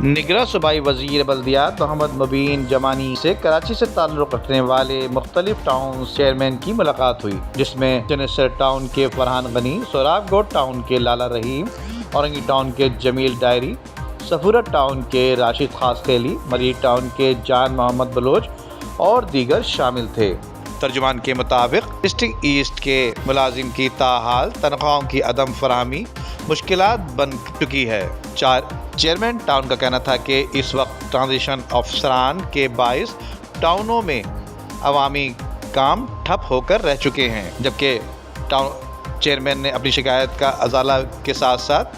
نگراں صوبائی وزیر بلدیات محمد مبین جمانی سے کراچی سے تعلق رکھنے والے مختلف ٹاؤن چیئرمین کی ملاقات ہوئی، جس میں چنسر ٹاؤن کے فرحان غنی، سوراب گوٹ ٹاؤن کے لالا رحیم، اورنگی ٹاؤن کے جمیل ڈائری، سفورت ٹاؤن کے راشد خاص خیلی، مریٹ ٹاؤن کے جان محمد بلوچ اور دیگر شامل تھے۔ ترجمان کے مطابق ڈسٹرکٹ ایسٹ کے ملازم کی تاحال تنخواہوں کی عدم فراہمی مشکلات بن چکی ہے۔ چیئرمین ٹاؤن کا کہنا تھا کہ اس وقت ٹرانزیشن افسران کے باعث ٹاؤنوں میں عوامی کام ٹھپ ہو کر رہ چکے ہیں، جبکہ چیئرمین نے اپنی شکایت کا ازالہ کے ساتھ ساتھ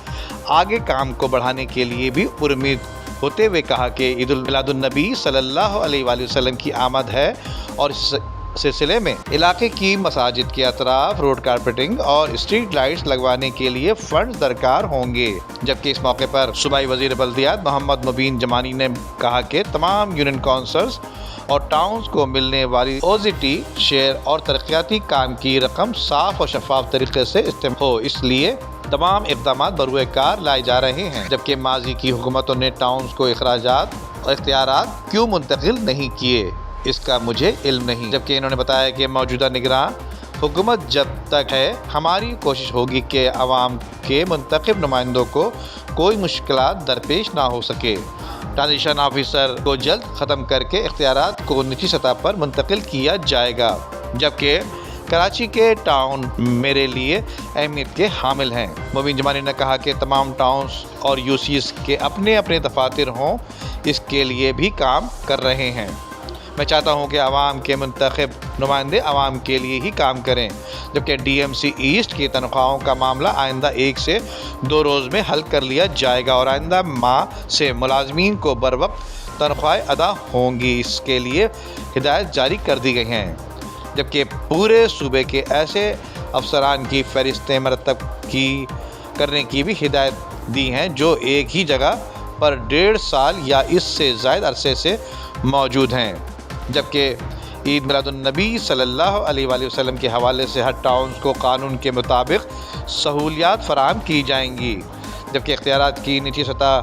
آگے کام کو بڑھانے کے لیے بھی پرامید ہوتے ہوئے کہا کہ عید میلاد النبی صلی اللہ علیہ وآلہ وسلم کی آمد ہے اور اس سلسلے میں علاقے کی مساجد کے اطراف روڈ کارپیٹنگ اور اسٹریٹ لائٹس لگوانے کے لیے فنڈز درکار ہوں گے۔ جبکہ اس موقع پر صوبائی وزیر بلدیات محمد مبین جمانی نے کہا کہ تمام یونین کونسلز اور ٹاؤنز کو ملنے والی OZT شیئر اور ترقیاتی کام کی رقم صاف اور شفاف طریقے سے استعمال ہو، اس لیے تمام اقدامات بروئے کار لائے جا رہے ہیں۔ جبکہ ماضی کی حکومتوں نے ٹاؤنز کو اخراجات اور اختیارات کیوں منتقل نہیں کیے، اس کا مجھے علم نہیں۔ جبکہ انہوں نے بتایا کہ موجودہ نگراں حکومت جب تک ہے، ہماری کوشش ہوگی کہ عوام کے منتخب نمائندوں کو کوئی مشکلات درپیش نہ ہو سکے۔ ٹرانزیشن آفیسر کو جلد ختم کر کے اختیارات کو نچلی سطح پر منتقل کیا جائے گا، جبکہ کراچی کے ٹاؤن میرے لیے اہمیت کے حامل ہیں۔ مبین جمانی نے کہا کہ تمام ٹاؤنز اور UCs کے اپنے اپنے دفاتر ہوں، اس کے لیے بھی کام کر رہے ہیں۔ میں چاہتا ہوں کہ عوام کے منتخب نمائندے عوام کے لیے ہی کام کریں، جبکہ DMC ایسٹ کی تنخواہوں کا معاملہ آئندہ 1 سے 2 روز میں حل کر لیا جائے گا اور آئندہ ماہ سے ملازمین کو بروقت تنخواہیں ادا ہوں گی، اس کے لیے ہدایت جاری کر دی گئی ہیں۔ جبکہ پورے صوبے کے ایسے افسران کی فہرستیں مرتب کرنے کی بھی ہدایت دی ہیں جو ایک ہی جگہ پر 1.5 سال یا اس سے زائد عرصے سے موجود ہیں۔ جبکہ عید میلاد النبی صلی اللہ علیہ وآلہ وسلم کے حوالے سے ہر ٹاؤنز کو قانون کے مطابق سہولیات فراہم کی جائیں گی، جبکہ اختیارات کی نچلی سطح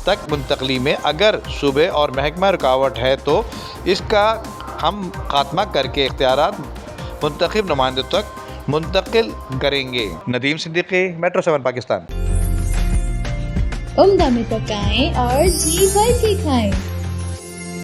تک منتقلی میں اگر صوبے اور محکمہ رکاوٹ ہے تو اس کا ہم خاتمہ کر کے اختیارات منتخب نمائندوں تک منتقل کریں گے۔ ندیم صدیقی، میٹرو 7 پاکستان۔ عمدہ میں پکائیں اور جی بھر کے کھائیں۔